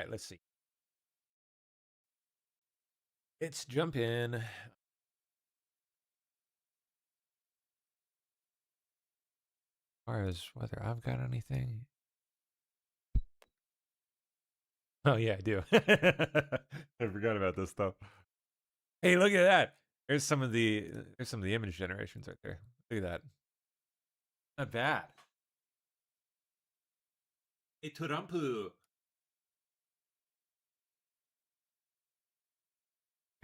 right, let's see. Let's jump in. As far as whether I've got anything. Oh yeah, I do. I forgot about this stuff. Hey, look at that. There's some of the image generations right there. Look at that. Not bad. Hey, Turampu.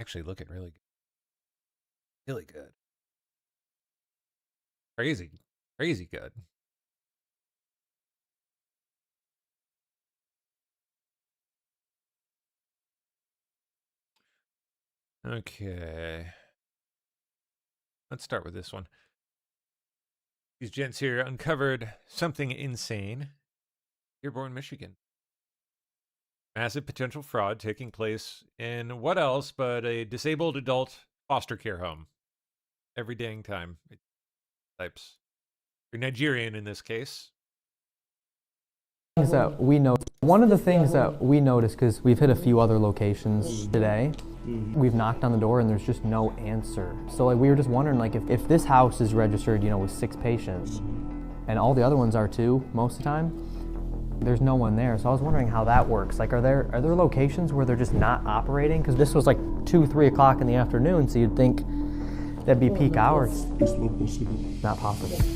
Actually looking really good. Really good. Crazy. Crazy good. Okay. Let's start with this one. These gents here uncovered something insane. Dearborn, Michigan. Massive potential fraud taking place in what else but a disabled adult foster care home. Every dang time. It types. You're Nigerian in this case. That we know, one of the things that we noticed, because we've hit a few other locations today, we've knocked on the door and there's just no answer. So like we were just wondering, like if this house is registered, you know, with 6 patients and all the other ones are too most of the time, there's no one there. So I was wondering how that works. Like are there locations where they're just not operating? Because this was like 2-3 o'clock in the afternoon, so you'd think that'd be peak hours. It's not possible. Not possible.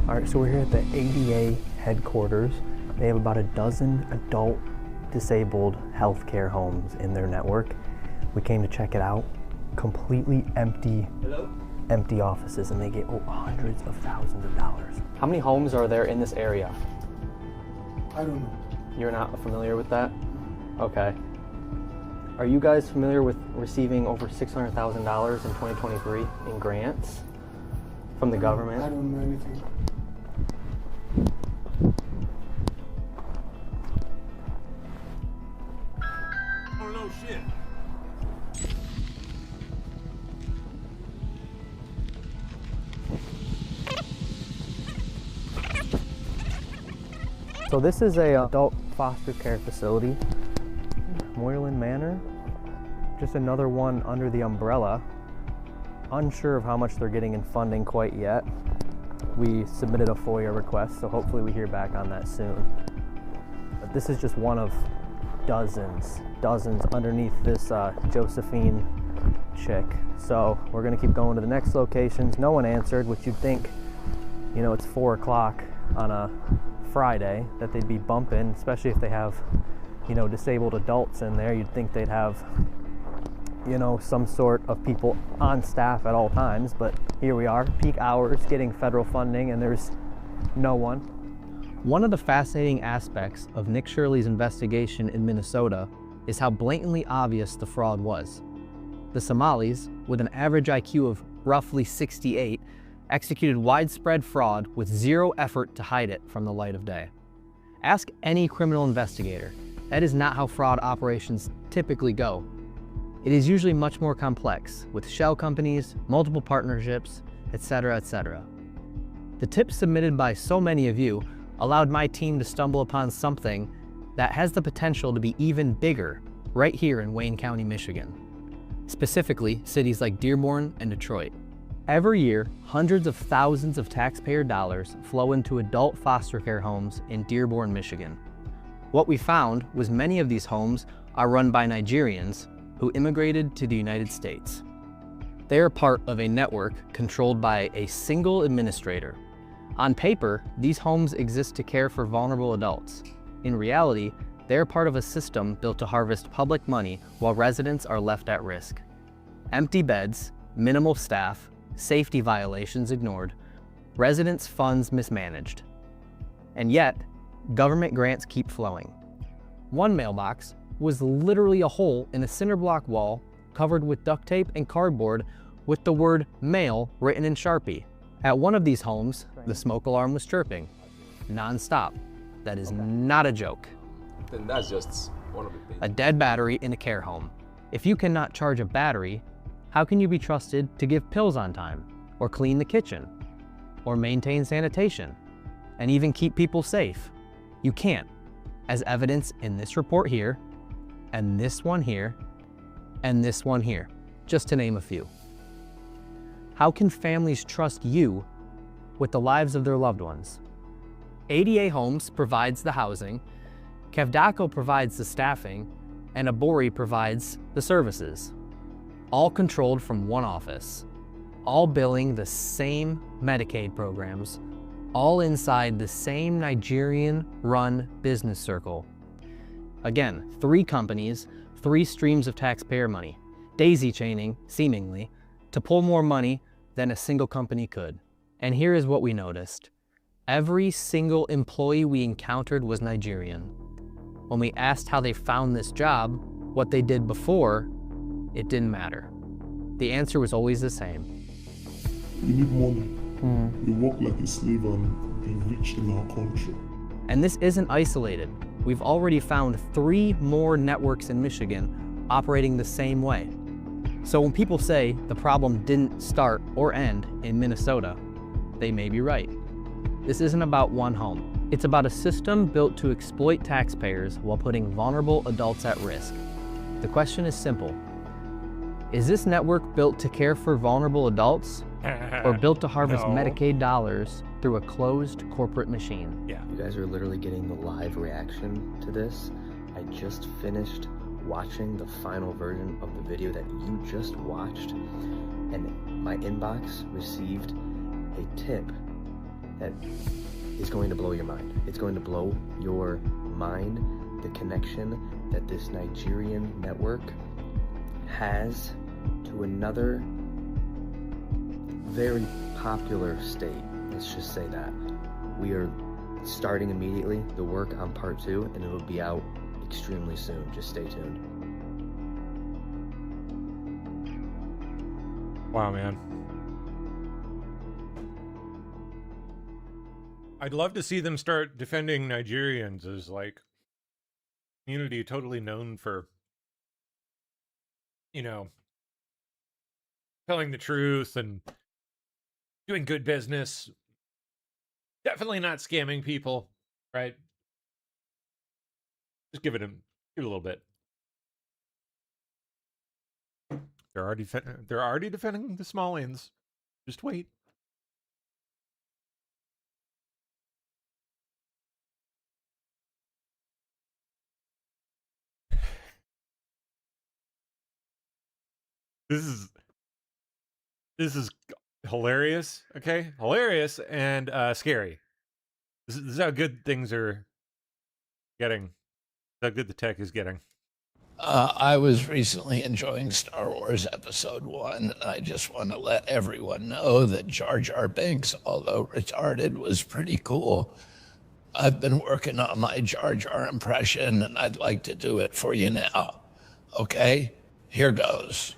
All right, so we're here at the ADA headquarters. They have about a dozen adult disabled healthcare homes in their network. We came to check it out. Completely empty, empty offices, and they get hundreds of thousands of dollars. How many homes are there in this area? I don't know. You're not familiar with that? Okay. Are you guys familiar with receiving over $600,000 in 2023 in grants from the government? I don't know anything. Oh no shit. So this is a adult foster care facility, Moylan Manor. Just another one under the umbrella. Unsure of how much they're getting in funding quite yet. We submitted a FOIA request, so hopefully we hear back on that soon. But this is just one of dozens underneath this Josephine chick. So we're gonna keep going to the next locations. No one answered, which you'd think, you know, it's 4 o'clock on a Friday that they'd be bumping, especially if they have, you know, disabled adults in there. You'd think they'd have, you know, some sort of people on staff at all times, but here we are, peak hours, getting federal funding, and there's no one. One of the fascinating aspects of Nick Shirley's investigation in Minnesota is how blatantly obvious the fraud was. The Somalis, with an average IQ of roughly 68, executed widespread fraud with zero effort to hide it from the light of day. Ask any criminal investigator. That is not how fraud operations typically go. It is usually much more complex, with shell companies, multiple partnerships, etc., etc. The tips submitted by so many of you allowed my team to stumble upon something that has the potential to be even bigger right here in Wayne County, Michigan. Specifically, cities like Dearborn and Detroit. Every year, hundreds of thousands of taxpayer dollars flow into adult foster care homes in Dearborn, Michigan. What we found was many of these homes are run by Nigerians who immigrated to the United States. They are part of a network controlled by a single administrator. On paper, these homes exist to care for vulnerable adults. In reality, they are part of a system built to harvest public money while residents are left at risk. Empty beds, minimal staff, safety violations ignored, residents' funds mismanaged. And yet, government grants keep flowing. One mailbox was literally a hole in a cinder block wall covered with duct tape and cardboard with the word mail written in Sharpie. At one of these homes, the smoke alarm was chirping non-stop. That is not a joke. Then that's just one of the things. A dead battery in a care home. If you cannot charge a battery, how can you be trusted to give pills on time, or clean the kitchen, or maintain sanitation, and even keep people safe? You can't, as evidence in this report here, and this one here, and this one here, just to name a few. How can families trust you with the lives of their loved ones? ADA Homes provides the housing, Kevdaco provides the staffing, and Abori provides the services. All controlled from one office, all billing the same Medicaid programs, all inside the same Nigerian-run business circle. Again, 3 companies, 3 streams of taxpayer money, daisy chaining, seemingly, to pull more money than a single company could. And here is what we noticed. Every single employee we encountered was Nigerian. When we asked how they found this job, what they did before, it didn't matter. The answer was always the same. You need money. You work like a slave and be rich in our country. And this isn't isolated. We've already found 3 more networks in Michigan operating the same way. So when people say the problem didn't start or end in Minnesota, they may be right. This isn't about one home. It's about a system built to exploit taxpayers while putting vulnerable adults at risk. The question is simple. Is this network built to care for vulnerable adults or built to harvest No. Medicaid dollars through a closed corporate machine? Yeah. You guys are literally getting the live reaction to this. I just finished watching the final version of the video that you just watched, and my inbox received a tip that is going to blow your mind. It's going to blow your mind, the connection that this Nigerian network has to another very popular state. Let's just say that. We are starting immediately the work on part 2, and it'll be out extremely soon. Just stay tuned. Wow, man. I'd love to see them start defending Nigerians as like community totally known for, you know, telling the truth and doing good business. Definitely not scamming people, right? Just give it a little bit. They're already defending the small ends. Just wait. This is hilarious. Okay, hilarious and scary. This is how good things are getting. How good the tech is getting. I was recently enjoying Star Wars Episode 1, and I just want to let everyone know that Jar Jar Binks, although retarded, was pretty cool. I've been working on my Jar Jar impression, and I'd like to do it for you now. Okay? Here goes.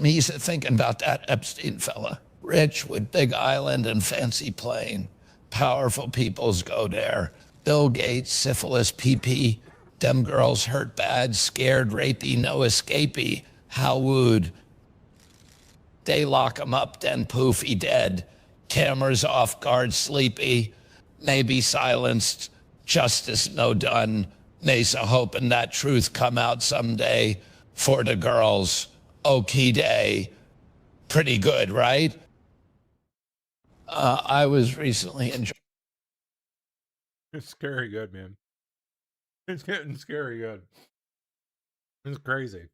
He's thinking about that Epstein fella. Rich with big island and fancy plane. Powerful peoples go there. Bill Gates, syphilis, PP. Them girls hurt bad, scared, rapey, no escapee. How would they lock him up, then poof, he dead. Cameras off guard, sleepy. Maybe silenced, justice no done. Mesa hoping that truth come out someday. For the girls, okie day. Pretty good, right? I was recently enjoying. It's scary good, man. It's getting scary good. It's crazy.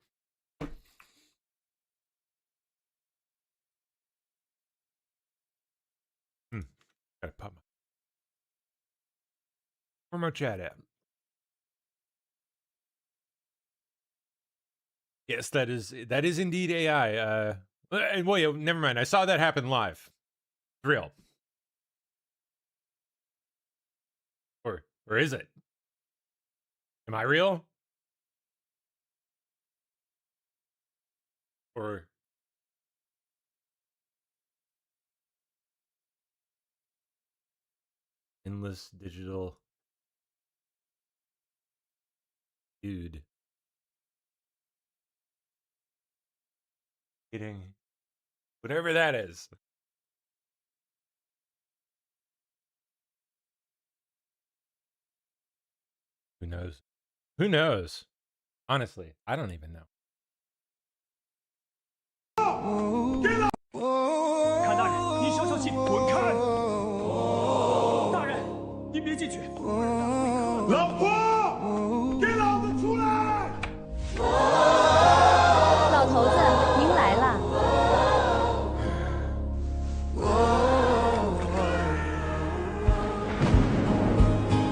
Gotta pop my. Where my chat at? Yes, that is indeed AI. And wait, never mind. I saw that happen live. It's real. Or is it? Am I real? Or endless digital dude. Getting whatever that is. Who knows? Who knows? Honestly, I don't even know. 看大人，你消消气，滚开！大人，您别进去。老婆，给老子出来！老头子，您来了。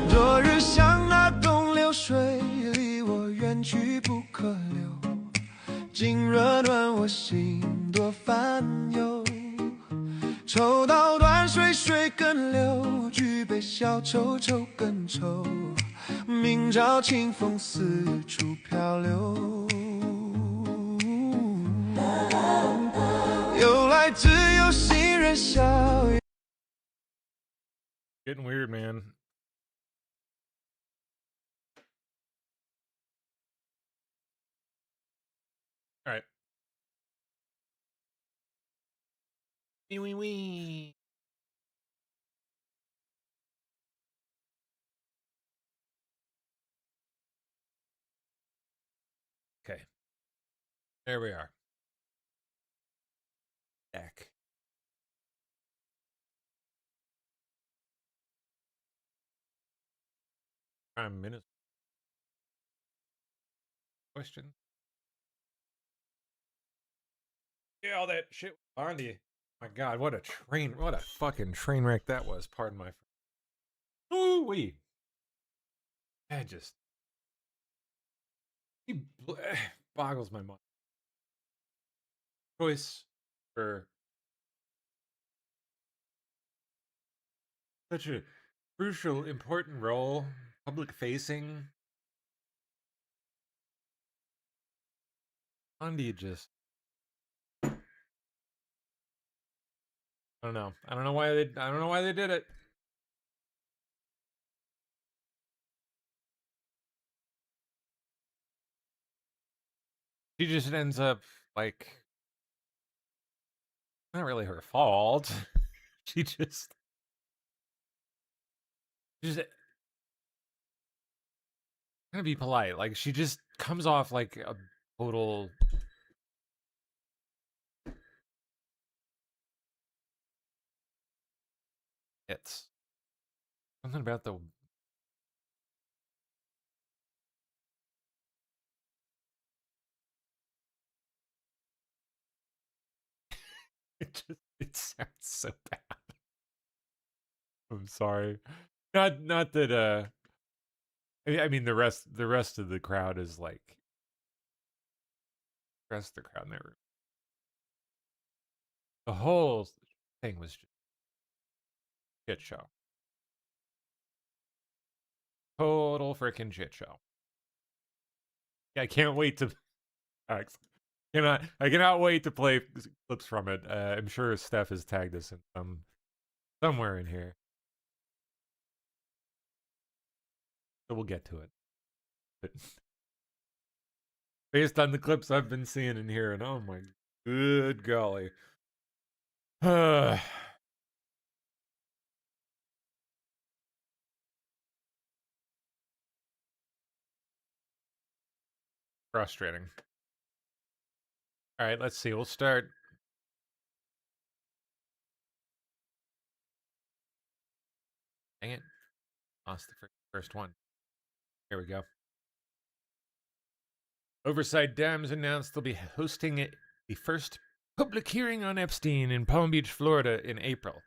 昨日像那东流水，离我远去不可留。今热暖我心，多烦忧。抽刀断水，水更流；举杯消愁，愁更愁。明朝清风四处飘流。由来只有新人笑。 Getting weird, man. All right. Wee wee wee. Okay. There we are. Back. Prime Minister. Question. Yeah, all that shit on you. My God, what a fucking train wreck that was. Pardon my. Ooh wee. That just. He boggles my mind. Choice for such a crucial, important role, public facing. Andy just. I don't know. I don't know why they did it. She just ends up like not really her fault. She just gonna be polite. Like she just comes off like a total it's something about the it sounds so bad. I'm sorry. Not that I mean the rest of the crowd is like the rest of the crowd never. The whole thing was just shit show. Total freaking shit show. I can't wait to I cannot wait to play clips from it. I'm sure Steph has tagged us in somewhere in here. So we'll get to it. But based on the clips I've been seeing in here, and oh my good golly. Frustrating. All right, let's see. We'll start. Dang it. Lost the first one. Here we go. Oversight Dems announced they'll be hosting the first public hearing on Epstein in Palm Beach, Florida in April.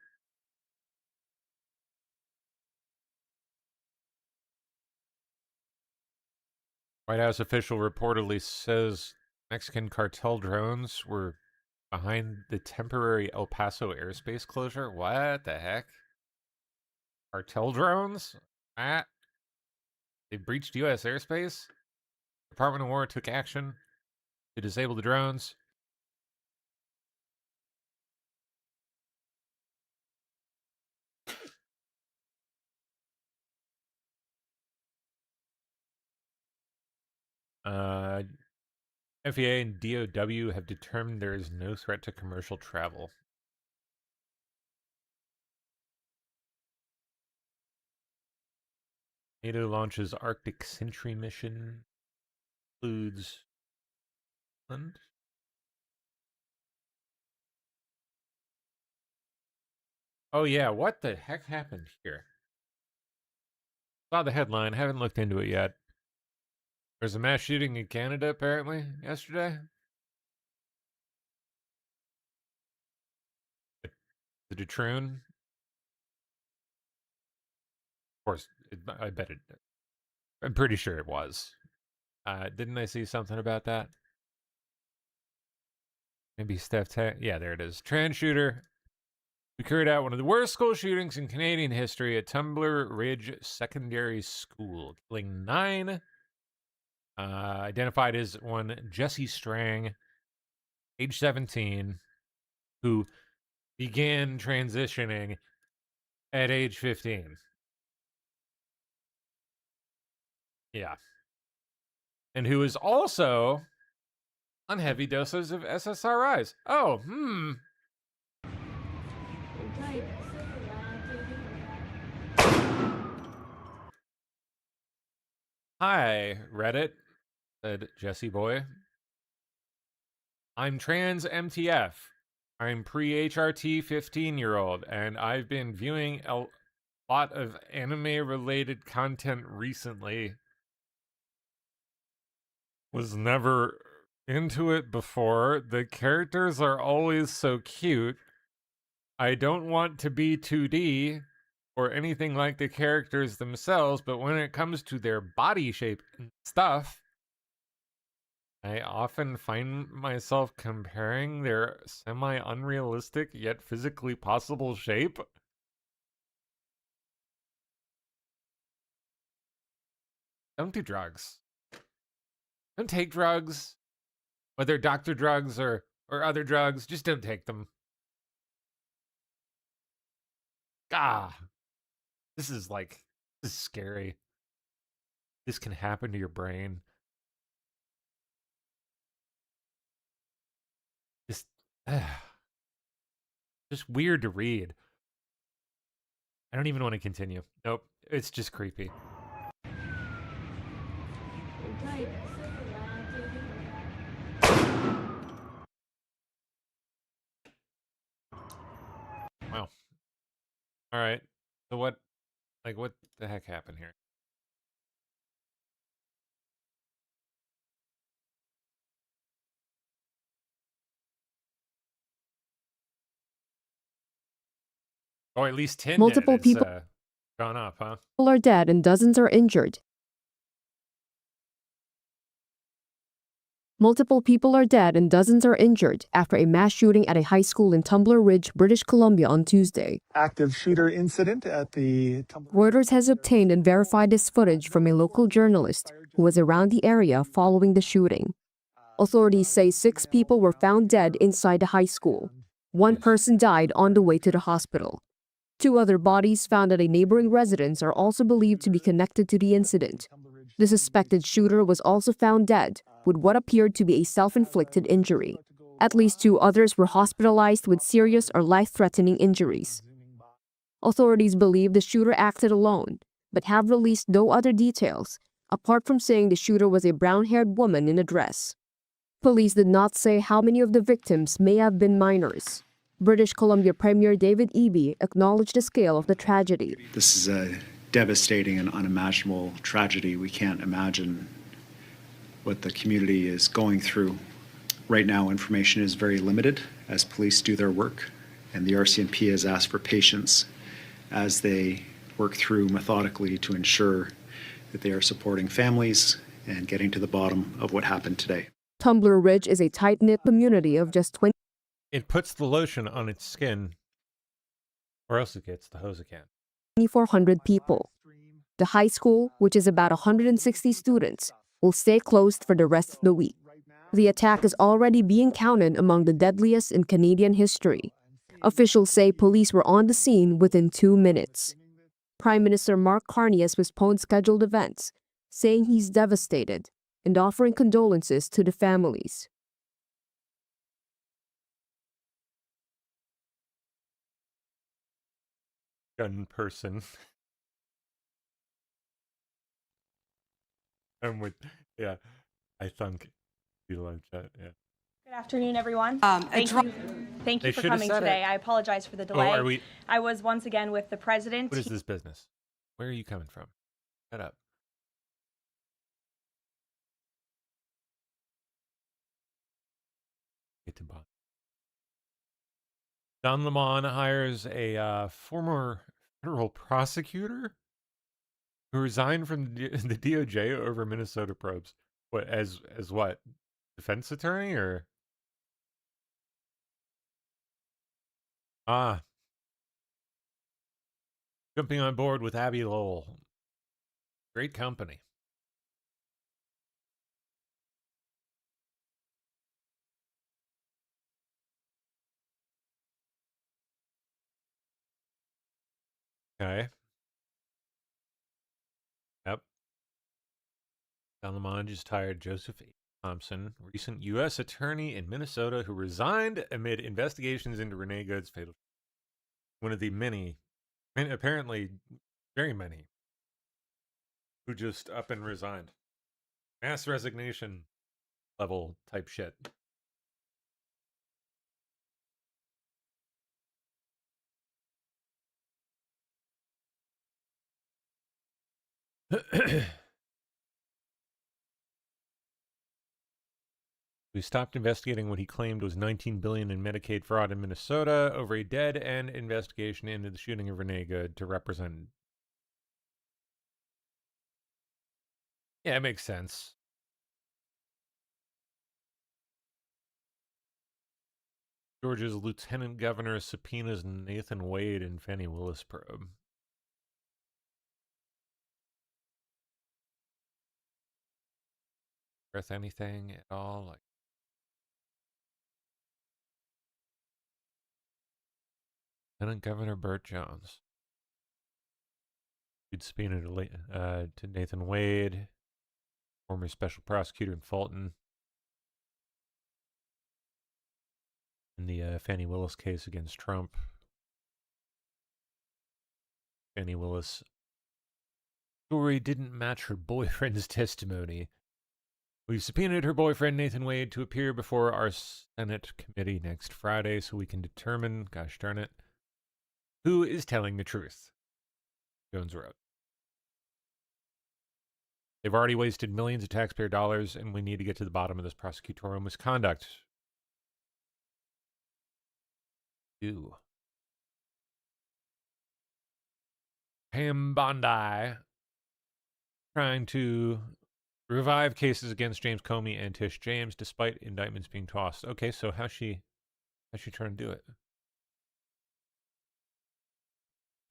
White House official reportedly says Mexican cartel drones were behind the temporary El Paso airspace closure. What the heck? Cartel drones? They breached U.S. airspace? Department of War took action to disable the drones. Uh, FAA and DOW have determined there is no threat to commercial travel. NATO launches Arctic Sentry mission. Includes Finland. Oh yeah, what the heck happened here? Saw the headline, haven't looked into it yet. There's a mass shooting in Canada apparently yesterday. The Detroon. Of course, I bet it. I'm pretty sure it was. Didn't I see something about that? Maybe Steph. Yeah, there it is. Trans shooter. We carried out one of the worst school shootings in Canadian history at Tumbler Ridge Secondary School, killing 9. Identified as one Jesse Strang, age 17, who began transitioning at age 15. Yeah. And who is also on heavy doses of SSRIs. Oh, Hi, Reddit, said Jesse Boy. I'm trans MTF. I'm pre-HRT 15-year-old, and I've been viewing a lot of anime-related content recently. Was never into it before. The characters are always so cute. I don't want to be 2D or anything like the characters themselves, but when it comes to their body shape and stuff, I often find myself comparing their semi-unrealistic yet physically possible shape. Don't do drugs. Don't take drugs. Whether doctor drugs or other drugs, just don't take them. This is scary. This can happen to your brain. Just weird to read. I don't even want to continue. Nope, it's just creepy. Wow. All right. So what the heck happened here? Oh, at least 10 Multiple people gone up, huh? are dead and dozens are injured. Multiple people are dead and dozens are injured after a mass shooting at a high school in Tumbler Ridge, British Columbia on Tuesday. Active shooter incident at the Reuters has obtained and verified this footage from a local journalist who was around the area following the shooting. Authorities say 6 people were found dead inside the high school. 1 person died on the way to the hospital. 2 other bodies found at a neighboring residence are also believed to be connected to the incident. The suspected shooter was also found dead with what appeared to be a self-inflicted injury. At least 2 others were hospitalized with serious or life-threatening injuries. Authorities believe the shooter acted alone, but have released no other details, apart from saying the shooter was a brown-haired woman in a dress. Police did not say how many of the victims may have been minors. British Columbia Premier David Eby acknowledged the scale of the tragedy. This is a devastating and unimaginable tragedy. We can't imagine what the community is going through. Right now, information is very limited as police do their work, and the RCMP has asked for patience as they work through methodically to ensure that they are supporting families and getting to the bottom of what happened today. Tumbler Ridge is a tight-knit community of just 20. It puts the lotion on its skin, or else it gets the hose again. 2,400 people. The high school, which is about 160 students, will stay closed for the rest of the week. The attack is already being counted among the deadliest in Canadian history. Officials say police were on the scene within 2 minutes. Prime Minister Mark Carney has postponed scheduled events, saying he's devastated. and offering condolences to the families. Gun person. I'm with, yeah, I think you love chat, yeah. Good afternoon, everyone. Thank They you for should have coming said today. it. I apologize for the Oh, delay. are we? I was once again with the president. What is this business? Where are you coming from? Shut up. Get to bottom. Don Lemon hires a former federal prosecutor who resigned from the DOJ over Minnesota probes. What, as what? Defense attorney or? Ah. Jumping on board with Abby Lowell. Great company. Okay. Yep. Don Lemon just hired Joseph A. Thompson, recent U.S. attorney in Minnesota who resigned amid investigations into Renee Good's fatal. One of the many, and apparently very many, who just up and resigned. Mass resignation level type shit. We stopped investigating what he claimed was $19 billion in Medicaid fraud in Minnesota over a dead-end investigation into the shooting of Renee Good to represent. Yeah, it makes sense. Georgia's lieutenant governor subpoenas Nathan Wade and Fani Willis probe. Worth anything at all? Like, Lieutenant Governor Burt Jones. You'd subpoena to Nathan Wade, former special prosecutor in Fulton, in the Fani Willis case against Trump. Fani Willis' story didn't match her boyfriend's testimony. We've subpoenaed her boyfriend, Nathan Wade, to appear before our Senate committee next Friday so we can determine, gosh darn it, who is telling the truth, Jones wrote. They've already wasted millions of taxpayer dollars, and we need to get to the bottom of this prosecutorial misconduct. Ew. Pam Bondi trying to revive cases against James Comey and Tish James despite indictments being tossed. Okay, so how's she trying to do it?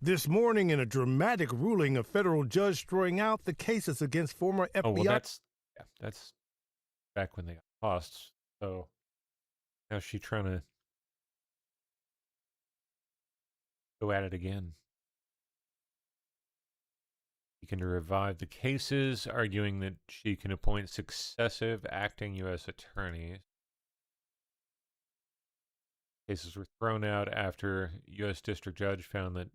This morning, in a dramatic ruling, a federal judge throwing out the cases against former FBI. Oh, well, that's back when they got tossed. So how's she trying to go at it again? Seeking to revive the cases, arguing that she can appoint successive acting U.S. attorneys. Cases were thrown out after U.S. District Judge found that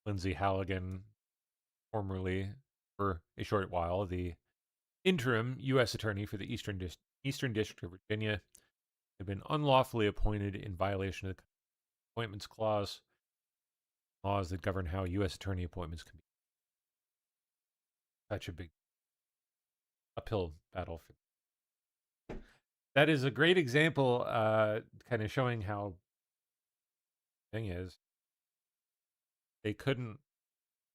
Lindsay Halligan, formerly for a short while the interim U.S. attorney for the Eastern District of Virginia, had been unlawfully appointed in violation of the Appointments Clause, laws that govern how U.S. attorney appointments can be. Such a big uphill battle. That is a great example, kind of showing how thing is. They couldn't.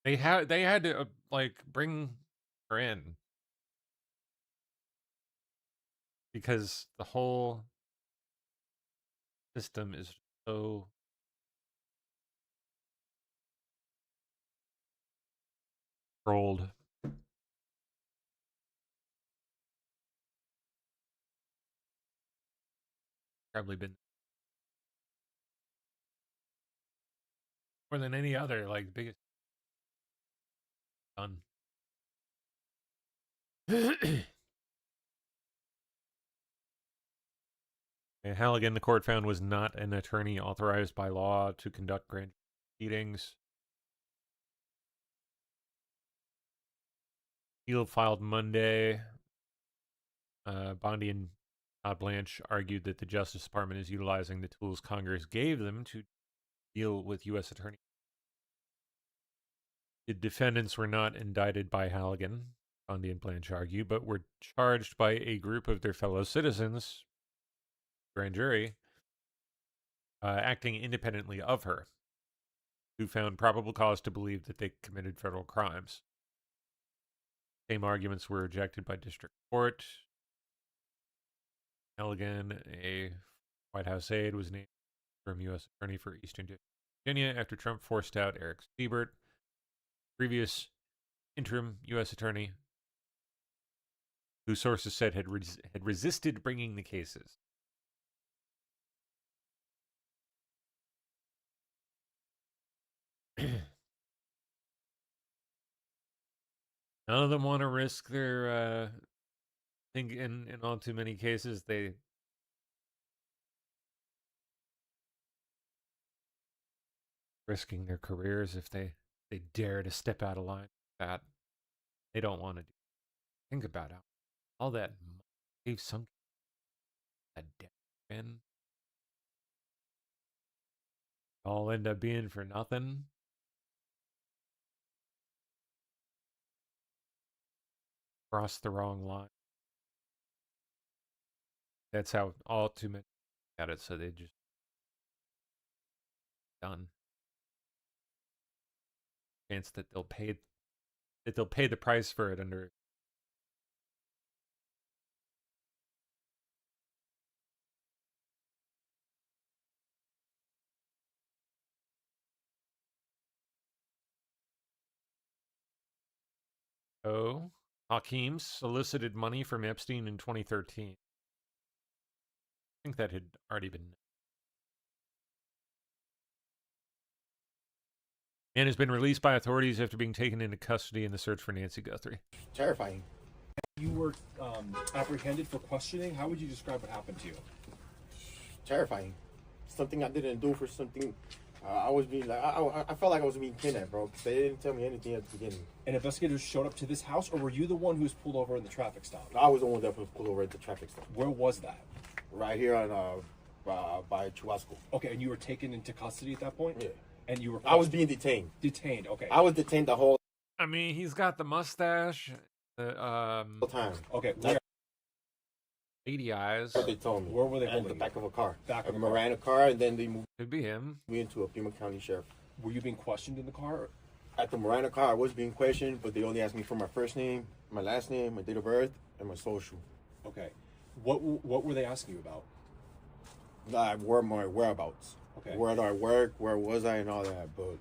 They had to like bring her in because the whole system is so controlled. Probably been more than any other, like, biggest done. Halligan, the court found, was not an attorney authorized by law to conduct grand proceedings. Appeal filed Monday. Bondi and Todd Blanche argued that the Justice Department is utilizing the tools Congress gave them to deal with U.S. attorneys. The defendants were not indicted by Halligan, Bondi and Blanche argue, but were charged by a group of their fellow citizens, grand jury, acting independently of her, who found probable cause to believe that they committed federal crimes. Same arguments were rejected by district court. Halligan, a White House aide, was named interim U.S. Attorney for Eastern Virginia after Trump forced out Eric Siebert, previous interim U.S. Attorney, who sources said had resisted bringing the cases. None of them want to risk their, I think in all too many cases, they risking their careers if they dare to step out of line like that. They don't want to do. Think about how all that they've sunk that debt in all end up being for nothing. Cross the wrong line. That's how all too many got it, so they just done. Chance that they'll pay the price for it under. Oh, Hakeem solicited money from Epstein in 2013. I think that had already been. And has been released by authorities after being taken into custody in the search for Nancy Guthrie. Terrifying. You were apprehended for questioning. How would you describe what happened to you? Terrifying. Something I didn't do for something. I was being like, I felt like I was being kidnapped, bro. They didn't tell me anything at the beginning. And investigators showed up to this house, or were you the one who was pulled over in the traffic stop? I was the one that was pulled over at the traffic stop. Where was that? Right here on by Chubasco. Okay, and you were taken into custody at that point? Yeah. And you were. I was being detained. Detained. Okay. I was detained the whole. I mean, he's got the mustache. The time. Okay. Where? Lady eyes. What they told me. Where were they At holding the back of a car. Back of a a Miranda car, and then they moved Could be him. me into a Pima County sheriff. Were you being questioned in the car? At the Miranda car, I was being questioned, but they only asked me for my first name, my last name, my date of birth, and my social. Okay. What were they asking you about? Where my whereabouts. Okay. Where do I work? Where was I, and all that. But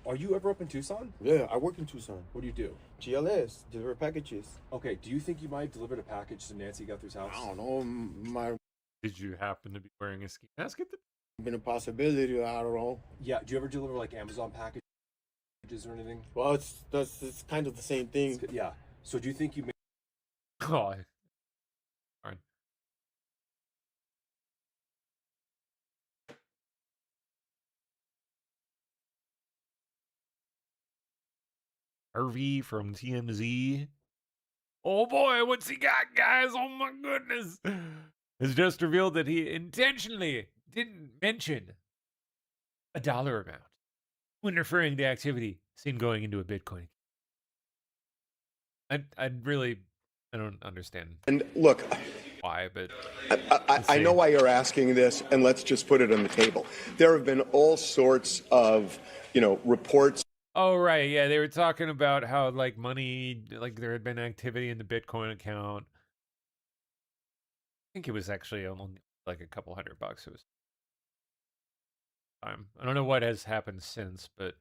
are you ever up in Tucson? Yeah, I work in Tucson. What do you do? GLS, deliver packages. Okay. Do you think you might have delivered a package to Nancy Guthrie's house? I don't know. Did you happen to be wearing a ski mask at the? Been a possibility. I don't know. Yeah. Do you ever deliver like Amazon packages or anything? Well, it's kind of the same thing. Yeah. So do you think you made? Oh. Fine. Harvey from TMZ. Oh boy, what's he got, guys? Oh my goodness. Has just revealed that he intentionally didn't mention a dollar amount when referring to activity seen going into a Bitcoin. I don't understand. And look, why, but I know why you're asking this, and let's just put it on the table. There have been all sorts of, reports. Oh, right. Yeah, they were talking about how, like, money, like, there had been activity in the Bitcoin account. I think it was actually only, like, a couple $100. It was time. I don't know what has happened since, but...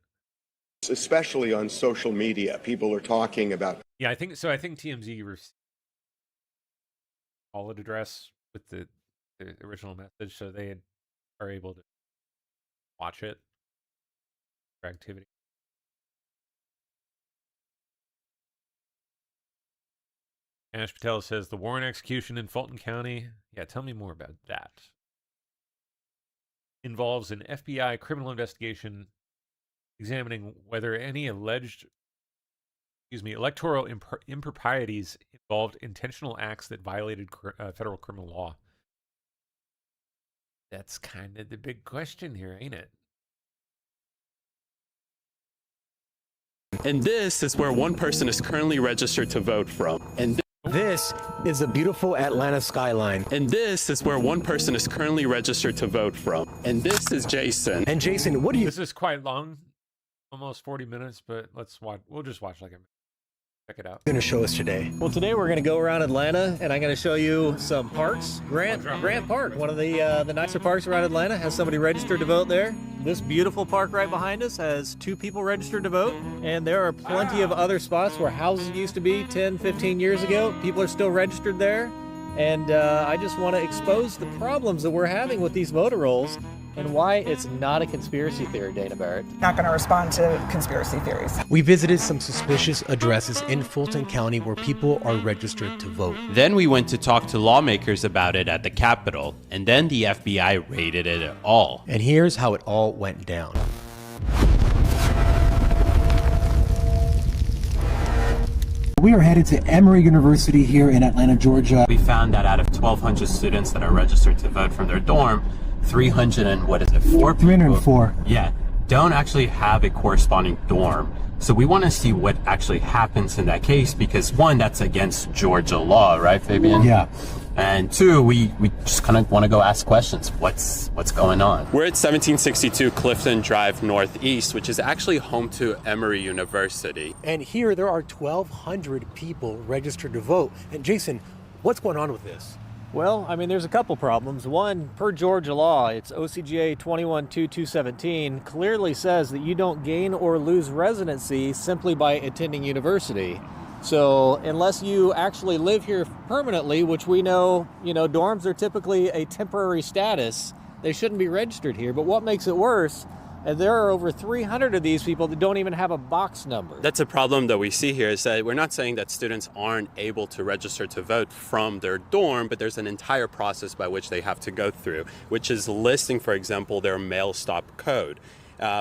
Especially on social media, people are talking about... Yeah, I think TMZ received a wallet address with the original message, so they are able to watch it for activity. Ash Patel says the Warren execution in Fulton County. Yeah, tell me more about that. involves an FBI criminal investigation examining whether any alleged electoral improprieties involved intentional acts that violated federal criminal law. That's kind of the big question here, ain't it? And this is where one person is currently registered to vote from. And this is the beautiful Atlanta skyline. And this is where one person is currently registered to vote from. And this is Jason. And Jason, what do you... This is quite long, almost 40 minutes, but let's watch. We'll just watch like a minute. Check it out. Going to show us today? Well, today we're going to go around Atlanta, and I'm going to show you some parks. Grant Park, one of the nicer parks around Atlanta, has somebody registered to vote there. This beautiful park right behind us has 2 people registered to vote, and there are plenty of other spots where houses used to be 10, 15 years ago. People are still registered there, and I just want to expose the problems that we're having with these voter rolls and why it's not a conspiracy theory, Dana Barrett. Not going to respond to conspiracy theories. We visited some suspicious addresses in Fulton County where people are registered to vote. Then we went to talk to lawmakers about it at the Capitol, and then the FBI raided it all. And here's how it all went down. We are headed to Emory University here in Atlanta, Georgia. We found that out of 1,200 students that are registered to vote from their dorm, 304 yeah, don't actually have a corresponding dorm. So we want to see what actually happens in that case, because 1, that's against Georgia law, right, Fabian? Yeah. And 2, we just kind of want to go ask questions. What's going on? We're at 1762 Clifton Drive Northeast, which is actually home to Emory University. And here there are 1,200 people registered to vote. And Jason, what's going on with this? Well, I mean, there's a couple problems. One, per Georgia law, it's OCGA 21-2-217, clearly says that you don't gain or lose residency simply by attending university. So unless you actually live here permanently, which we know, dorms are typically a temporary status, they shouldn't be registered here. But what makes it worse, there are over 300 of these people that don't even have a box number. That's a problem that we see here, is that we're not saying that students aren't able to register to vote from their dorm, but there's an entire process by which they have to go through, which is listing, for example, their mail stop code.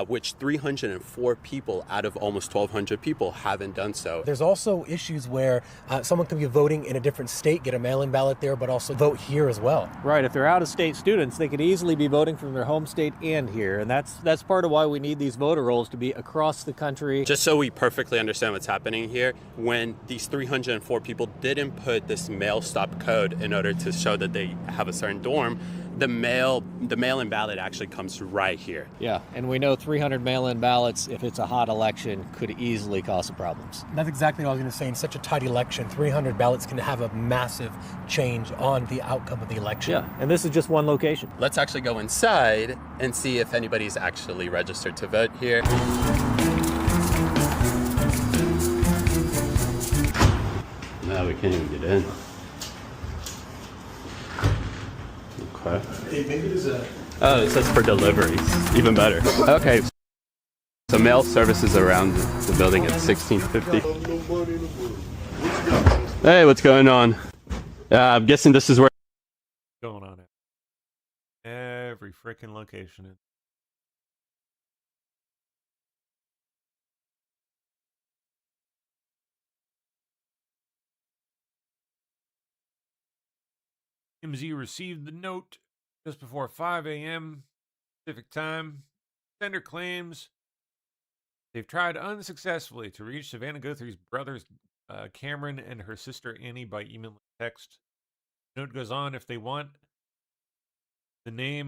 Which 304 people out of almost 1,200 people haven't done so. There's also issues where someone can be voting in a different state, get a mail-in ballot there, but also vote here as well. Right, if they're out-of-state students, they could easily be voting from their home state and here, and that's part of why we need these voter rolls to be across the country. Just so we perfectly understand what's happening here, when these 304 people didn't put this mail stop code in order to show that they have a certain dorm, the mail-in ballot actually comes right here. Yeah, and we know 300 mail-in ballots, if it's a hot election, could easily cause some problems. That's exactly what I was going to say. In such a tight election, 300 ballots can have a massive change on the outcome of the election. Yeah, and this is just one location. Let's actually go inside and see if anybody's actually registered to vote here. No, we can't even get in. Okay. Hey, maybe there's a... Oh, it says for deliveries. Even better. Okay. So mail services around the building at 1650. Hey, what's going on? I'm guessing this is where... Going on at every freaking location. MZ received the note just before 5 a.m. Pacific time. Sender claims they've tried unsuccessfully to reach Savannah Guthrie's brothers Cameron and her sister Annie by email and text. The note goes on, if they want the name